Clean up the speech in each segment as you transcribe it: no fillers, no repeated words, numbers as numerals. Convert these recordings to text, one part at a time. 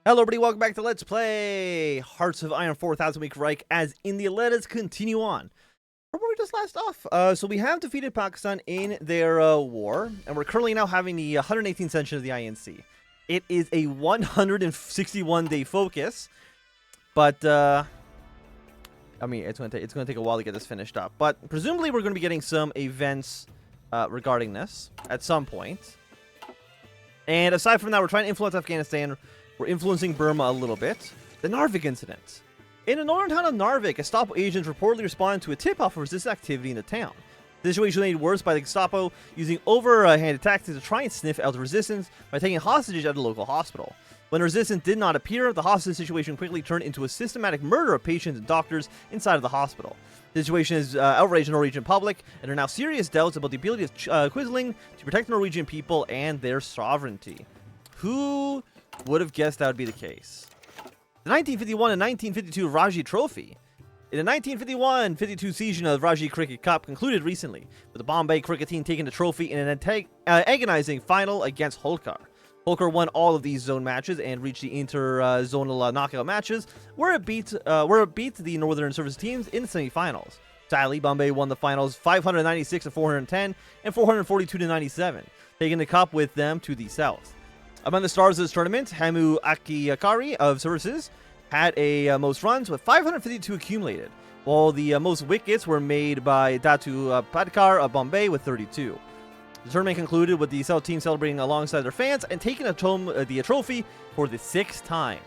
Hello everybody, welcome back to Let's Play Hearts of Iron 4000 Week Reich. As India, let us continue on from where we just last off. So we have defeated Pakistan in their war, and we're currently now having the 118th session of the INC. It is a 161-day focus, but I mean it's gonna take a while to get this finished up. But presumably we're going to be getting some events regarding this at some point. And aside from that, we're trying to influence Afghanistan. We're influencing Burma a little bit. The Narvik incident. In the northern town of Narvik, Gestapo agents reportedly responded to a tip-off of resistance activity in the town. The situation was made worse by the Gestapo using overhanded tactics to try and sniff out the resistance by taking hostages at a local hospital. When resistance did not appear, the hostage situation quickly turned into a systematic murder of patients and doctors inside of the hospital. The situation has outraged the Norwegian public, and there are now serious doubts about the ability of Quisling to protect the Norwegian people and their sovereignty. Who would have guessed that would be the case? The 1951 and 1952 Ranji Trophy. In the 1951-52 season of the Ranji Cricket Cup concluded recently, with the Bombay cricket team taking the trophy in an agonizing final against Holkar. Holkar won all of these zone matches and reached the inter-zonal knockout matches, where it beat the Northern Service teams in the semi-finals. Sadly, Bombay won the finals 596-410 and 442-97, taking the cup with them to the south. Among the stars of this tournament, Hamu Akiyakari of Services had a most runs with 552 accumulated, while the most wickets were made by Datu Padkar of Bombay with 32. The tournament concluded with the South team celebrating alongside their fans and taking home the trophy for the 6th time.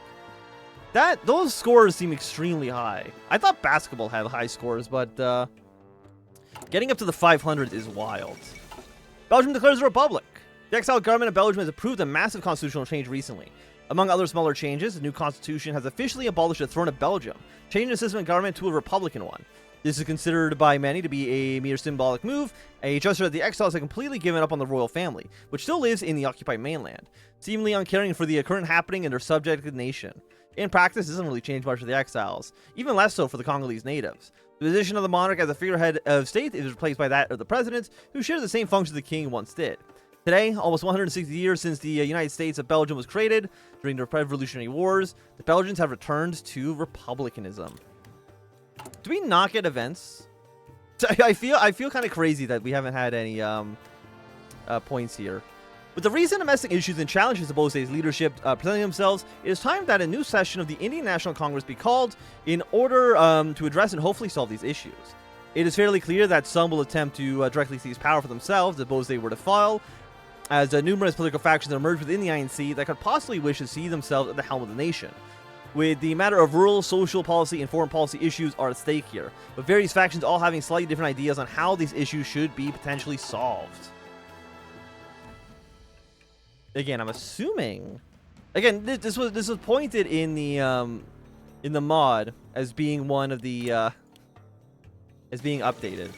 Those scores seem extremely high. I thought basketball had high scores, but getting up to the 500 is wild. Belgium declares a republic. The exiled government of Belgium has approved a massive constitutional change recently. Among other smaller changes, the new constitution has officially abolished the throne of Belgium, changing the system of government to a republican one. This is considered by many to be a mere symbolic move, a gesture that the exiles have completely given up on the royal family, which still lives in the occupied mainland, seemingly uncaring for the current happening in their subjected nation. In practice, this doesn't really change much for the exiles, even less so for the Congolese natives. The position of the monarch as a figurehead of state is replaced by that of the president, who shares the same functions the king once did. Today, almost 160 years since the United States of Belgium was created during the Revolutionary Wars, the Belgians have returned to republicanism. Do we not get events? I feel kind of crazy that we haven't had any points here. With the recent domestic issues and challenges to both states' leadership presenting themselves, it is time that a new session of the Indian National Congress be called in order to address and hopefully solve these issues. It is fairly clear that some will attempt to directly seize power for themselves if both states were to fall, as numerous political factions emerge within the INC that could possibly wish to see themselves at the helm of the nation. With the matter of rural, social policy, and foreign policy issues are at stake here, with various factions all having slightly different ideas on how these issues should be potentially solved. Again, I'm assuming. Again, this was pointed in the mod as being one of the as being updated.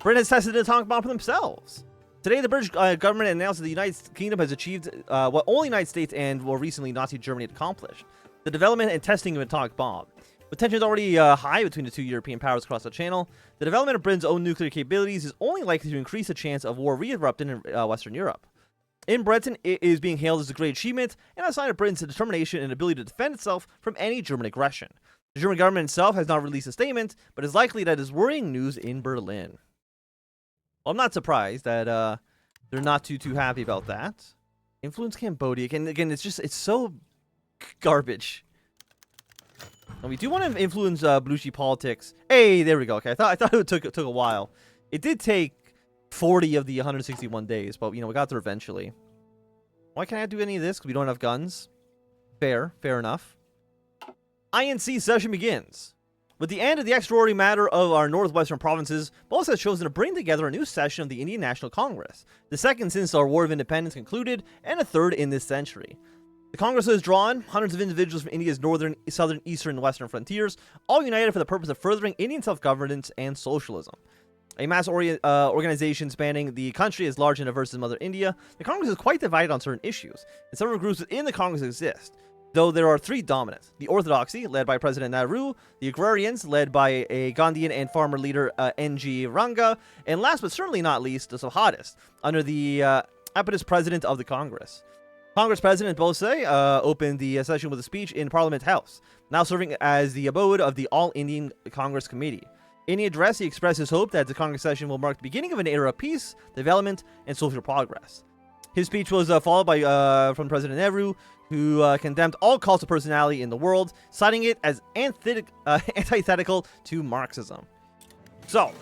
Britain has tested an atomic bomb for themselves. Today, the British government announced that the United Kingdom has achieved what only the United States and, well, recently Nazi Germany had accomplished: the development and testing of an atomic bomb. With tensions already high between the two European powers across the channel, the development of Britain's own nuclear capabilities is only likely to increase the chance of war re-erupting in Western Europe. In Britain, it is being hailed as a great achievement and a sign of Britain's determination and ability to defend itself from any German aggression. The German government itself has not released a statement, but it's likely that is worrying news in Berlin. Well, I'm not surprised that they're not too happy about that. Influence Cambodia. Again, it's so garbage. And we do want to influence Belushi politics. Hey, there we go. Okay, I thought it took a while. It did take 40 of the 161 days, but we got there eventually. Why can't I do any of this? Because we don't have guns. Fair enough. INC session begins. With the end of the extraordinary matter of our northwestern provinces, Boss has chosen to bring together a new session of the Indian National Congress, the second since our War of Independence concluded, and a third in this century. The Congress has drawn hundreds of individuals from India's northern, southern, eastern, and western frontiers, all united for the purpose of furthering Indian self-governance and socialism. A mass organization spanning the country as large and diverse as Mother India, the Congress is quite divided on certain issues, and several groups within the Congress exist, though there are three dominant: the Orthodoxy, led by President Nehru; the Agrarians, led by a Gandhian and farmer leader N.G. Ranga; and last but certainly not least, the Sahadists, under the Apatist president of the Congress. Congress President Bose opened the session with a speech in Parliament House, now serving as the abode of the All-Indian Congress Committee. In the address, he expressed his hope that the Congress session will mark the beginning of an era of peace, development, and social progress. His speech was followed by from President Nehru, who condemned all cults of personality in the world, citing it as antithetical to Marxism. So,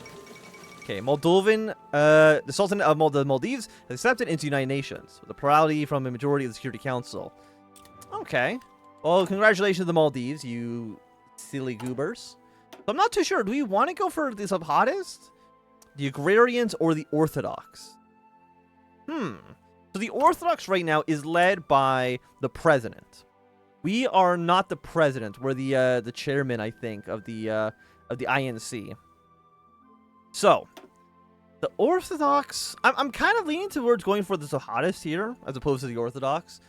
okay, Moldovan, the Sultan of the Maldives has accepted into the United Nations, with a plurality from a majority of the Security Council. Okay. Well, congratulations to the Maldives, you silly goobers. So I'm not too sure. Do we want to go for the subhottest, the agrarians, or the Orthodox? So the Orthodox right now is led by the president. We are not the president. We're the chairman, I think, of the INC. So the Orthodox, I'm kind of leaning towards going for the subhottest here, as opposed to the Orthodox.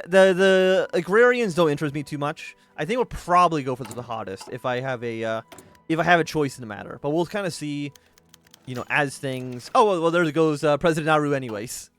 The agrarians don't interest me too much. I think we'll probably go for the hottest if I have a choice in the matter. But we'll kind of see, you know, as things. Oh well, there goes President Nehru, anyways.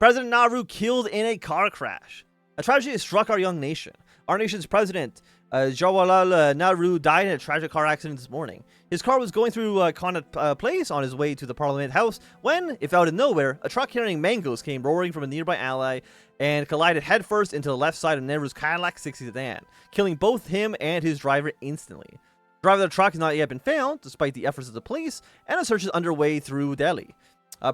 President Nehru killed in a car crash. A tragedy has struck our young nation. Our nation's president, Jawaharlal Nehru, died in a tragic car accident this morning. His car was going through Connaught Place on his way to the Parliament House when, if out of nowhere, a truck carrying mangoes came roaring from a nearby alley and collided headfirst into the left side of Nehru's Cadillac 60 sedan, killing both him and his driver instantly. The driver of the truck has not yet been found, despite the efforts of the police, and a search is underway through Delhi.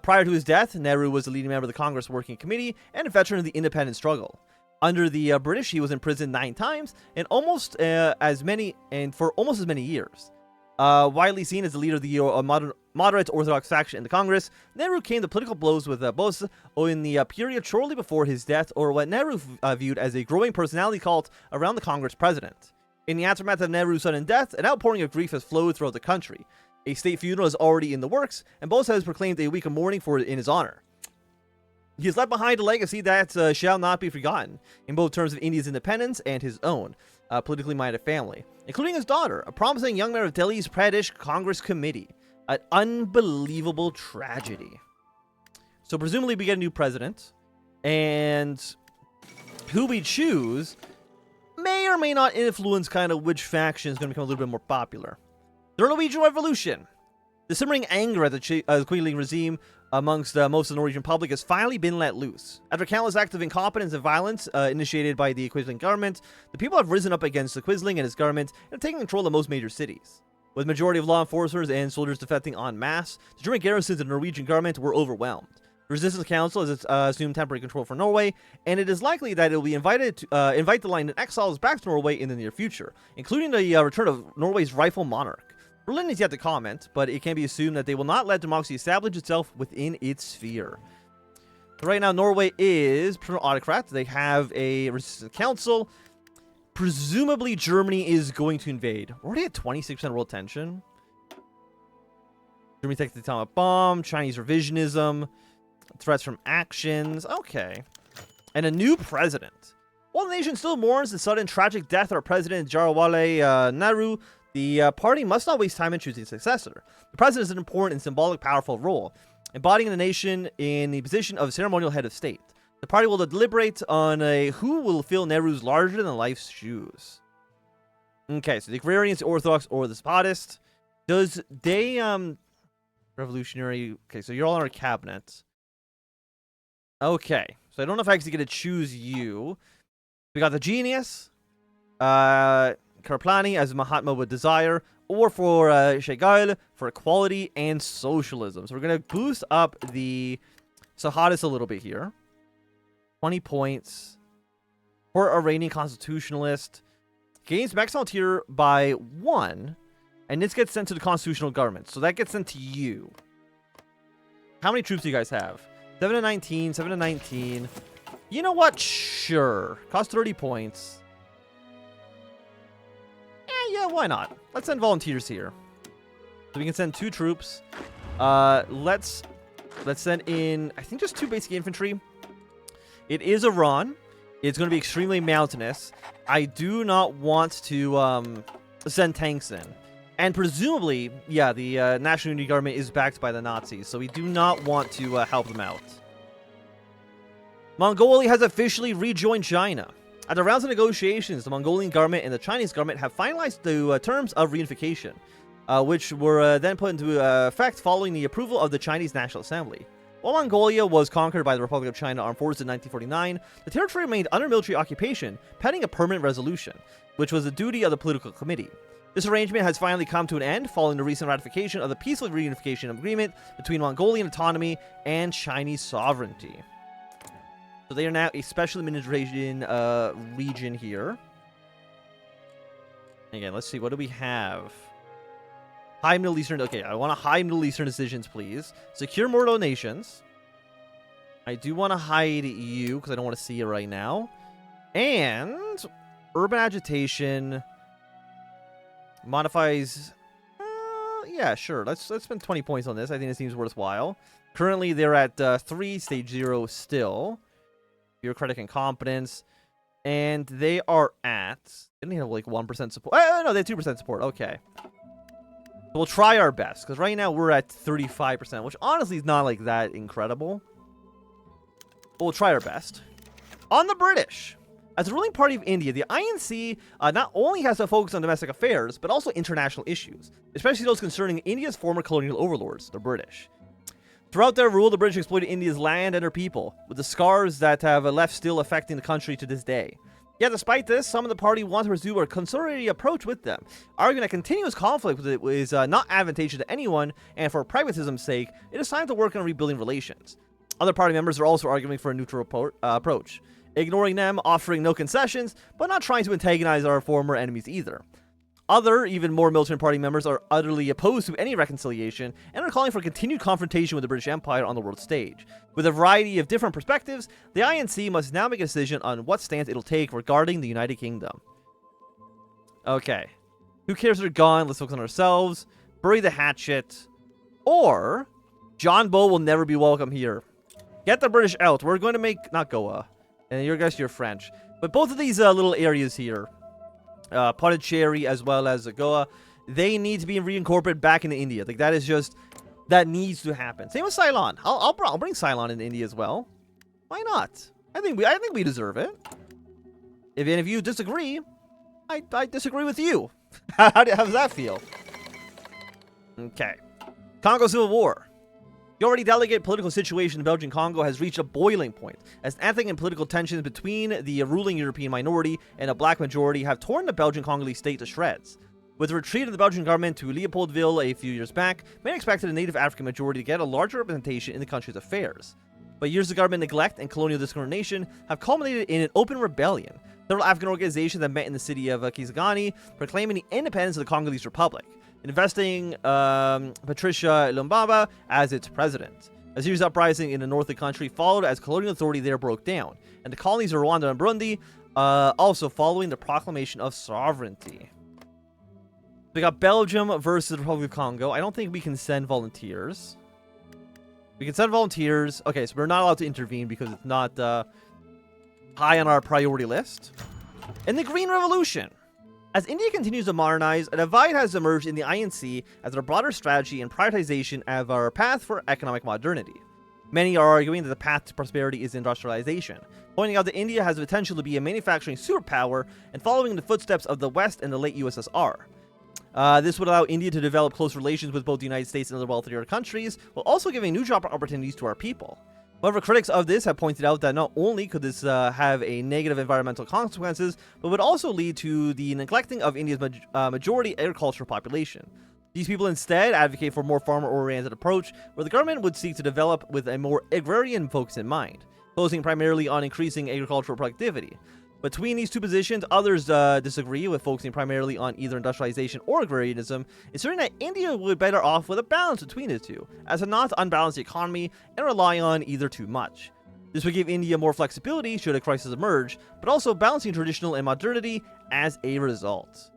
Prior to his death, Nehru was the leading member of the Congress Working Committee and a veteran of the independence struggle. Under the British, he was imprisoned 9 times and for almost as many years. Widely seen as the leader of the moderate Orthodox faction in the Congress, Nehru came to political blows with Bose in the period shortly before his death, or what Nehru viewed as a growing personality cult around the Congress president. In the aftermath of Nehru's sudden death, an outpouring of grief has flowed throughout the country. A state funeral is already in the works, and Bose has proclaimed a week of mourning in his honor. He has left behind a legacy that shall not be forgotten, in both terms of India's independence and his own politically minded family, including his daughter, a promising young member of Delhi's Pradesh Congress Committee. An unbelievable tragedy. So presumably we get a new president, and who we choose may or may not influence kind of which faction is going to become a little bit more popular. The Norwegian Revolution. The simmering anger at the Quisling regime amongst most of the Norwegian public has finally been let loose. After countless acts of incompetence and violence initiated by the Quisling government, the people have risen up against the Quisling and his government and have taken control of most major cities. With the majority of law enforcers and soldiers defecting en masse, the German garrisons of the Norwegian government were overwhelmed. The Resistance Council has assumed temporary control for Norway, and it is likely that it will be invited to invite the line of exiles back to Norway in the near future, including the return of Norway's rightful monarch. Berlin is yet to comment, but it can be assumed that they will not let democracy establish itself within its sphere. So right now, Norway is paternal autocrat. They have a resistance council. Presumably, Germany is going to invade. We're already at 26% world tension. Germany takes the atomic bomb. Chinese revisionism. Threats from actions. Okay. And a new president. While the nation still mourns the sudden tragic death of our president, Jawaharlal Nehru, the party must not waste time in choosing a successor. The president is an important and symbolic, powerful role, embodying the nation in the position of ceremonial head of state. The party will deliberate on who will fill Nehru's larger-than-life shoes. Okay, so the agrarians, the Orthodox, or the Spotist. Does they, revolutionary... Okay, so you're all in our cabinet. Okay, so I don't know if I actually get to choose you. We got the genius, Karplani, as Mahatma would desire, or for Shegal for equality and socialism. So we're going to boost up the Sahadis a little bit here. 20 points for Iranian constitutionalist. Gains maximum tier by 1, and this gets sent to the constitutional government. So that gets sent to you. How many troops do you guys have? 7 to 19, 7 to 19. You know what? Sure. Cost 30 points. Yeah, why not? Let's send volunteers here. So we can send 2 troops. Let's send in, I think, just 2 basic infantry. It is Iran. It's going to be extremely mountainous. I do not want to send tanks in. And presumably, yeah, the National Unity Government is backed by the Nazis, so we do not want to help them out. Mongolia has officially rejoined China. After rounds of negotiations, the Mongolian government and the Chinese government have finalized the terms of reunification, which were then put into effect following the approval of the Chinese National Assembly. While Mongolia was conquered by the Republic of China Armed Forces in 1949, the territory remained under military occupation, pending a permanent resolution, which was the duty of the political committee. This arrangement has finally come to an end following the recent ratification of the peaceful reunification agreement between Mongolian autonomy and Chinese sovereignty. So they are now a special administration region here. Again, let's see, what do we have? High Middle Eastern, okay, I want a high Middle Eastern decisions, please. Secure more donations. I do want to hide you, because I don't want to see you right now. And urban agitation modifies, yeah, sure, let's spend 20 points on this. I think it seems worthwhile. Currently, they're at 3, stage 0 still. Bureaucratic incompetence. And they are at, they only have like 1% support. Oh, no, they have 2% support, okay. We'll try our best, because right now we're at 35%, which honestly is not like that incredible. But we'll try our best. On the British, as the ruling party of India, the INC not only has to focus on domestic affairs, but also international issues, especially those concerning India's former colonial overlords, the British. Throughout their rule, the British exploited India's land and her people, with the scars that have left still affecting the country to this day. Yet, despite this, some of the party want to pursue a conciliatory approach with them, arguing that continuous conflict with it is not advantageous to anyone, and for pragmatism's sake, it is time to work on rebuilding relations. Other party members are also arguing for a neutral approach, ignoring them, offering no concessions, but not trying to antagonize our former enemies either. Other, even more militant party members are utterly opposed to any reconciliation and are calling for continued confrontation with the British Empire on the world stage. With a variety of different perspectives, the INC must now make a decision on what stance it'll take regarding the United Kingdom. Okay. Who cares they're gone? Let's focus on ourselves. Bury the hatchet. Or, John Bow will never be welcome here. Get the British out. We're going to make, not Goa. And I guess you're French. But both of these little areas here, Pondicherry as well as Goa, they need to be reincorporated back into India. Like, that is just, that needs to happen. Same with Ceylon. I'll bring Ceylon into India as well. Why not? I think we deserve it. If you disagree, I disagree with you. How does that feel? Okay. Congo Civil War. The already delicate political situation in Belgian Congo has reached a boiling point, as ethnic and political tensions between the ruling European minority and a black majority have torn the Belgian Congolese state to shreds. With the retreat of the Belgian government to Leopoldville a few years back, many expected the native African majority to get a larger representation in the country's affairs. But years of government neglect and colonial discrimination have culminated in an open rebellion. Several African organizations have met in the city of Kisangani, proclaiming the independence of the Congolese Republic, investing Patricia Lumbaba as its president. A serious uprising in the north of the country followed as colonial authority there broke down, and the colonies of Rwanda and Burundi also following the proclamation of sovereignty. We got Belgium versus the Republic of Congo. I don't think we can send volunteers. We can send volunteers. Okay, so we're not allowed to intervene because it's not high on our priority list. And the Green Revolution. As India continues to modernize, a divide has emerged in the INC as a broader strategy and prioritization of our path for economic modernity. Many are arguing that the path to prosperity is industrialization, pointing out that India has the potential to be a manufacturing superpower and following in the footsteps of the West and the late USSR. This would allow India to develop close relations with both the United States and other wealthier countries, while also giving new job opportunities to our people. However, critics of this have pointed out that not only could this have a negative environmental consequences, but would also lead to the neglecting of India's majority agricultural population. These people instead advocate for a more farmer-oriented approach, where the government would seek to develop with a more agrarian focus in mind, focusing primarily on increasing agricultural productivity. Between these two positions, others disagree with focusing primarily on either industrialization or agrarianism, asserting that India would be better off with a balance between the two, as to not unbalance the economy and rely on either too much. This would give India more flexibility should a crisis emerge, but also balancing traditional and modernity as a result.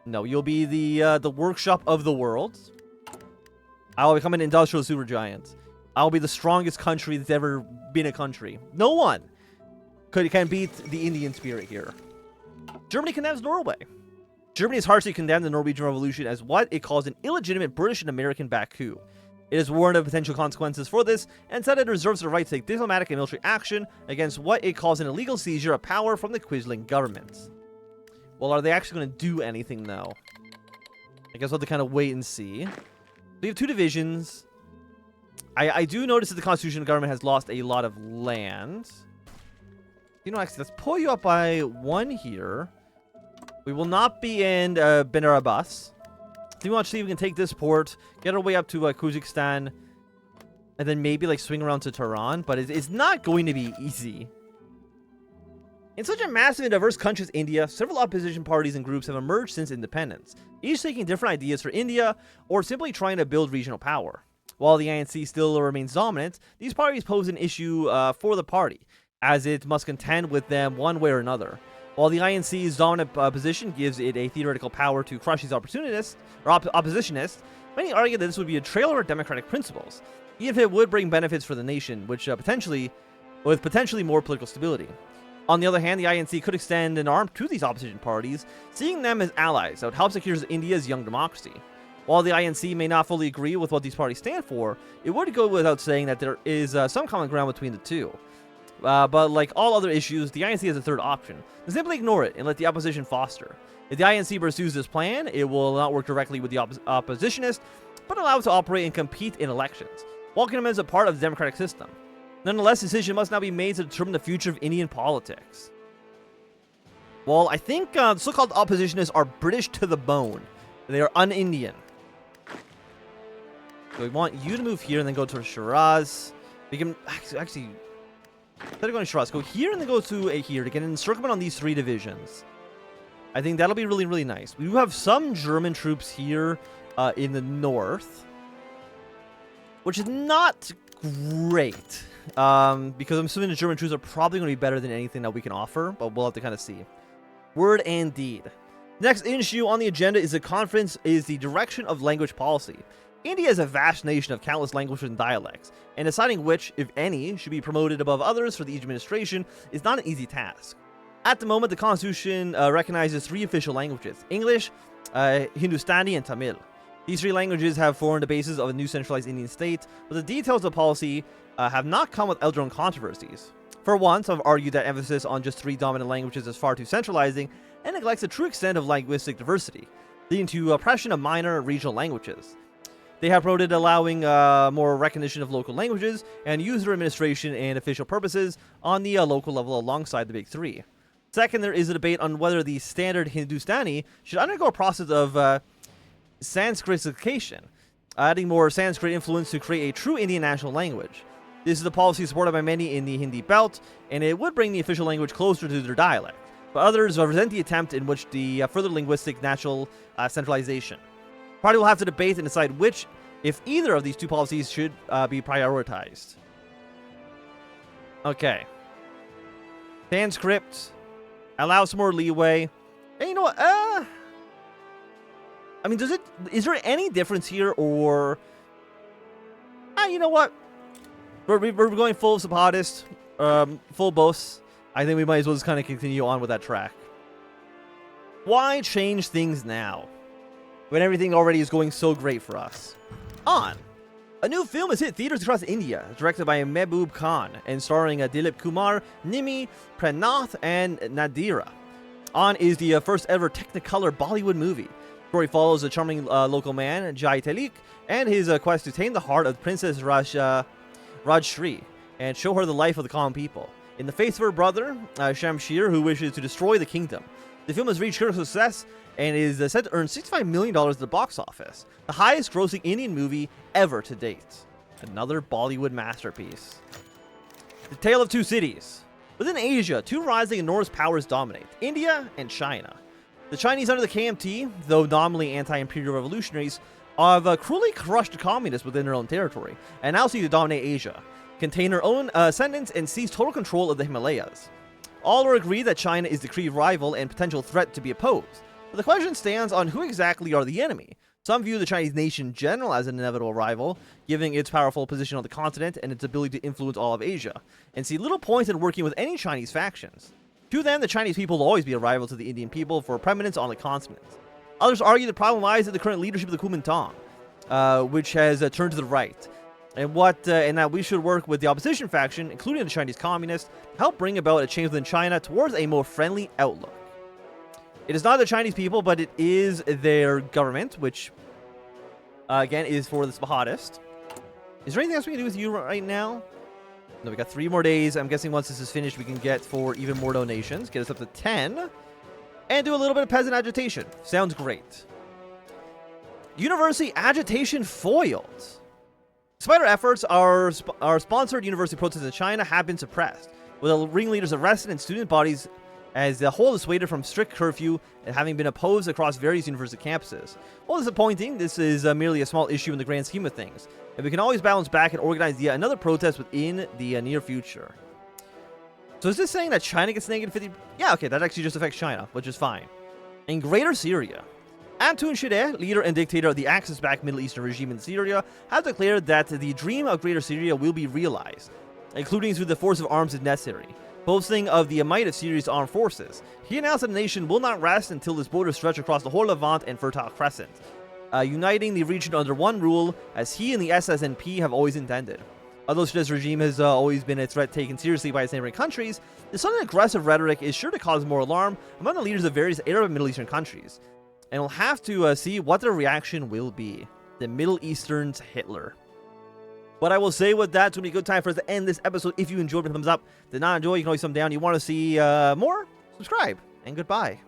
No, you'll be the workshop of the world. I'll become an industrial supergiant. I'll be the strongest country that's ever been a country. No one can beat the Indian spirit here. Germany condemns Norway. Germany has harshly condemned the Norwegian Revolution as what it calls an illegitimate British and American-backed coup. It has warned of potential consequences for this and said it reserves the right to take diplomatic and military action against what it calls an illegal seizure of power from the Quisling government. Well, are they actually going to do anything, though? I guess we'll have to kind of wait and see. We have 2 divisions. I do notice that the constitutional government has lost a lot of land. You know, actually, let's pull you up by 1 here. We will not be in Benarabas. We want to see if we can take this port, get our way up to Kyrgyzstan, and then maybe like swing around to Tehran. But it's not going to be easy. In such a massive and diverse country as India, several opposition parties and groups have emerged since independence, each taking different ideas for India or simply trying to build regional power. While the INC still remains dominant, these parties pose an issue for the party, as it must contend with them one way or another. While the INC's dominant position gives it a theoretical power to crush these opportunists or oppositionists, many argue that this would be a trailer of democratic principles, even if it would bring benefits for the nation, which potentially more political stability. On the other hand, the INC could extend an arm to these opposition parties, seeing them as allies that would help secure India's young democracy. While the INC may not fully agree with what these parties stand for, it would go without saying that there is some common ground between the two. But like all other issues, the INC has a third option: to simply ignore it and let the opposition foster. If the INC pursues this plan, it will not work directly with the oppositionists, but allow it to operate and compete in elections, welcoming them as a part of the democratic system. Nonetheless, decision must now be made to determine the future of Indian politics. Well, I think the so-called oppositionists are British to the bone. They are un-Indian. So we want you to move here and then go to Shiraz. We can actually instead of going to Shiraz, go here and then go to here to get an encirclement on these 3 divisions. I think that'll be really, really nice. We do have some German troops here in the north, which is not great. Because I'm assuming the German troops are probably going to be better than anything that we can offer, but we'll have to kind of see. Word and deed. Next issue on the agenda is the direction of language policy. India is a vast nation of countless languages and dialects, and deciding which, if any, should be promoted above others for the administration is not an easy task. At the moment, the constitution recognizes 3 official languages: English, Hindustani, and Tamil. These 3 languages have formed the basis of a new centralized Indian state, but the details of policy have not come without their own controversies. For one, some have argued that emphasis on just 3 dominant languages is far too centralizing and neglects the true extent of linguistic diversity, leading to oppression of minor regional languages. They have promoted allowing more recognition of local languages and user administration and official purposes on the local level alongside the big 3. Second, there is a debate on whether the standard Hindustani should undergo a process of Sanskritification, adding more Sanskrit influence to create a true Indian national language. This is a policy supported by many in the Hindi belt, and it would bring the official language closer to their dialect. But others resent the attempt in which the further linguistic national centralization. The party will have to debate and decide which, if either of these 2 policies, should be prioritized. Okay. Sanskrit. Allow some more leeway. And you know what? I mean, is there any difference here, or... you know what? We're going full Zapatist, full Bose. I think we might as well just kind of continue on with that track. Why change things now, when everything already is going so great for us? On. A new film has hit theaters across India, directed by Mehboob Khan, and starring Dilip Kumar, Nimi, Pranath, and Nadira. On is the first ever Technicolor Bollywood movie. The story follows a charming local man, Jai Telik, and his quest to tame the heart of Princess Rajshri, and show her the life of the common people, in the face of her brother, Shamshir, who wishes to destroy the kingdom. The film has reached critical success and is set to earn $65 million at the box office, the highest grossing Indian movie ever to date. Another Bollywood masterpiece. The Tale of Two Cities. Within Asia, 2 rising enormous powers dominate: India and China. The Chinese under the KMT, though nominally anti-imperial revolutionaries, have cruelly crushed communists within their own territory, and now seek to dominate Asia, contain their own ascendants, and seize total control of the Himalayas. All are agreed that China is the key rival and potential threat to be opposed, but the question stands on who exactly are the enemy. Some view the Chinese nation in general as an inevitable rival, given its powerful position on the continent and its ability to influence all of Asia, and see little point in working with any Chinese factions. To them, the Chinese people will always be a rival to the Indian people for preeminence on the continent. Others argue the problem lies in the current leadership of the Kuomintang. which has turned to the right. And that we should work with the opposition faction, including the Chinese Communists, to help bring about a change within China towards a more friendly outlook. It is not the Chinese people, but it is their government, which, again, is for the jihadists. Is there anything else we can do with you right now? No, we got 3 more days. I'm guessing once this is finished, we can get for even more donations. Get us up to 10. And do a little bit of peasant agitation. Sounds great. University agitation foiled. Despite our efforts, our sponsored university protests in China have been suppressed, with the ringleaders arrested and student bodies as the whole dissuaded from strict curfew and having been opposed across various university campuses. While disappointing, this is merely a small issue in the grand scheme of things, and we can always balance back and organize yet another protest within the near future. So is this saying that China gets negative 50? Yeah, okay, that actually just affects China, which is fine. In Greater Syria, Antoun Shideh, leader and dictator of the Axis-backed Middle Eastern regime in Syria, has declared that the dream of Greater Syria will be realized, including through the force of arms if necessary. Boasting of the might of Syria's armed forces, he announced that the nation will not rest until its borders stretch across the whole Levant and Fertile Crescent, uniting the region under one rule, as he and the SSNP have always intended. Although Shideh's regime has always been a threat taken seriously by its neighboring countries, this sudden aggressive rhetoric is sure to cause more alarm among the leaders of various Arab and Middle Eastern countries. And we'll have to see what their reaction will be. The Middle Eastern's Hitler. But I will say with that, it's going to be a good time for us to end this episode. If you enjoyed, thumbs up. Did not enjoy, you can always thumb down. You want to see more? Subscribe. And goodbye.